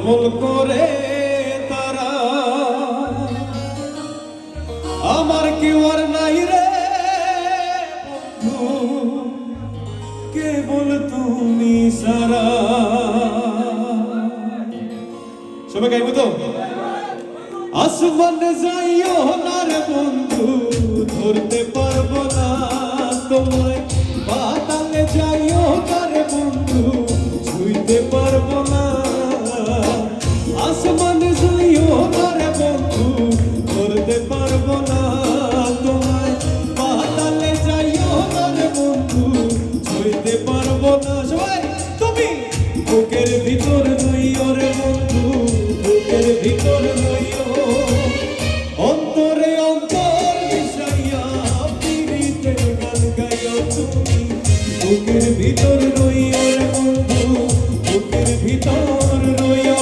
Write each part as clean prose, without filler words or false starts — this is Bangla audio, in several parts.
ঝলমল করে তারা। আমার কেউ আর নাই রে বন্ধু, কেবল তুমি সারা। সবাই গাইব তো? আসমানে যাইও না রে বন্ধু, ধরতে পারবো না তোমায়। পাতালে যাইও না রে বন্ধু, ছুঁইতে পারবো না। আসমানে যাইও না রে বন্ধু, ধরতে পারবো না তোমায়। পাতালে যাইও না রে বন্ধু, ছুঁইতে পারবো না। সবাই তুমি বুকের ভিতর রইও রে বন্ধু, বুকের ভিতর রইও। অন্তরে অন্তর মিশাইয়া পীড়িতের গান গাইও তুমি। বুকের ভিতর রইও রে বন্ধু, বুকের ভিতর রইও।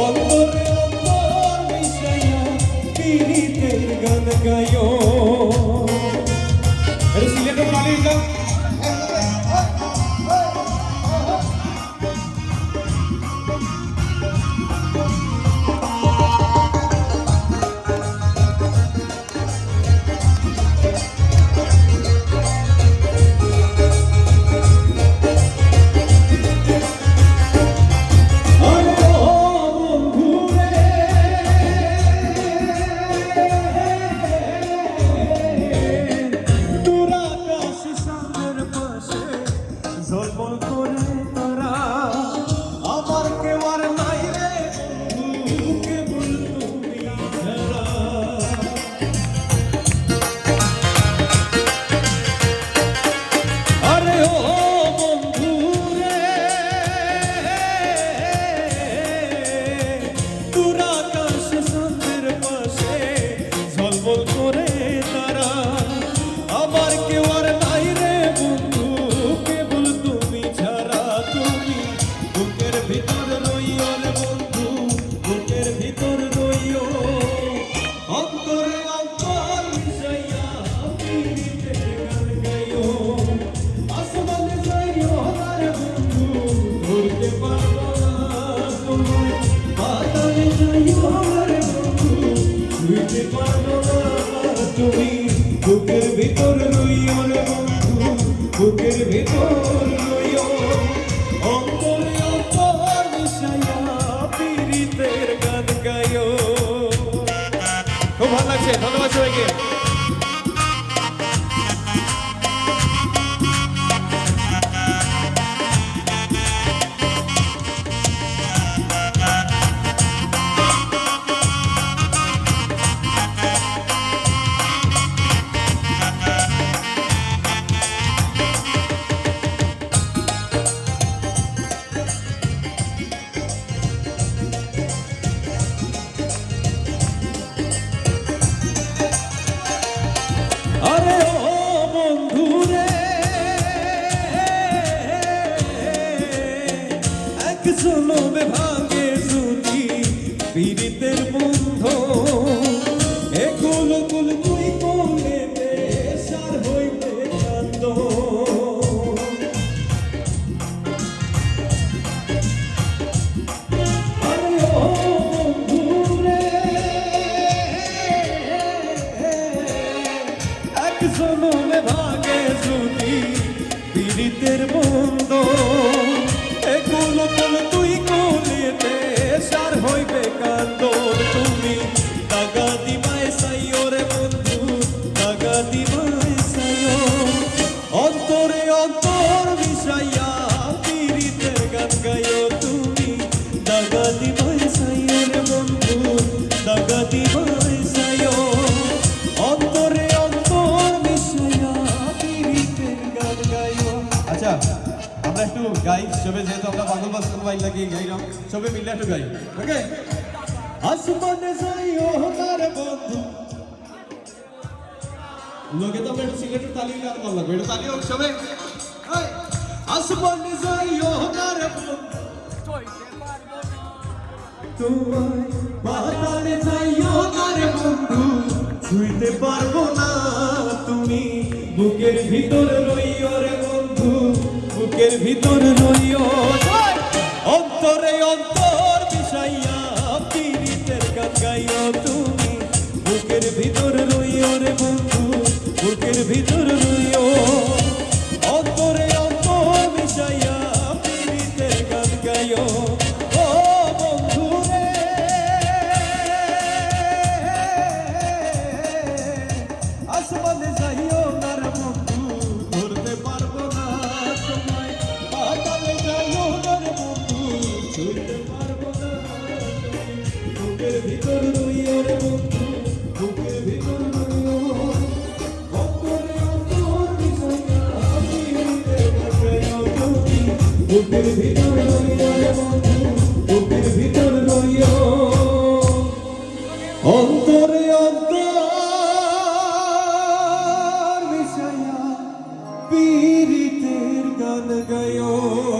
অন্তরে অন্তর মিশাইয়া পীড়িতের গান গাইও। এটা সিলেটের মালিক গান। ঝলমল করে তারা। আমার কেউ আর নাই রে বন্ধু, কেবল তুমি ছাড়া। আরে ও বন্ধু রে, দূর আকাশ চাঁদের পাশে ঝলমল করে তারা। আমার কেউ আর নাই রে বন্ধু, কেবল তুমি ছাড়া। তুমি বুকের ভিতর রইও রে বন্ধু, বুকের ভিতর রইও। অন্তরে অন্তর মিশাইয়া পীড়িতের গান গাইও। আসমানে যাইও না রে বন্ধু, ধরতে পারবো না তোমায়। পাতালে যাইও না রে বন্ধু, ছুঁইতে পারবো না। তুমি বুকের ভিতর রইও রে বন্ধু, বুকের ভিতর রইও। অন্তরে অন্তর মিশাইয়া পীড়িতের গান গাইও। খুব ভালো লাগছে, ধন্যবাদ সবাইকে। আরে ও বন্ধু রে, এক জনমে ভাঙে যদি পীড়িতের বন্ধন। এ কুল কুল তুই কোলেতে সার হইতে কান্দন। আরে ও বন্ধু রে, এক জনমে ভাঙে যদি পীড়িতের বন্ধন। এ কুল কুল তুই কোলেতে সার হইবে কান্দন। তুমি দাগা দিবাই সাইও রে বন্ধু, দাগা দিবাই সাইও। অন্তরে অন্তর মিশাইয়া পীড়িতের গান গাইও। তুমি দাগা দিবাই সাইও রে বন্ধু, দাগা দিবাই সাইও। অন্তরে অন্তর মিশাইয়া পীড়িতের গান গাইও। আচ্ছা, আমরা একটু গাই সবে, যেহেতু আমরা বাংলা ভাষা বাইক লাগিয়ে গাইলাম, সবে মিলে একটু গাই। ওকে? আসমানে যাইও না রে বন্ধু। লোকে তো আমরা একটু সিলেটের তালি গান ভালো লাগবে, একটু তালি হোক সবে। আসমানে যাইও না রে বন্ধু, তোমায়। পাতালে যাইও না রে বন্ধু, ছুঁইতে পারবো না তুমি। বুকের ভিতর রইও রে বন্ধু, বুকের ভিতর রইও। অন্তরে অন্তর বুকের ভিতর রইও রে বন্ধু বুকের ভিতর রইও অন্তরে অন্তর মিশাইয়া পিরিতের গান গাইও তুমি বুকের ভিতর রইও রে বন্ধু বুকের ভিতর রইও অন্তরে অন্তর মিশাইয়া পিরিতের গান গাইও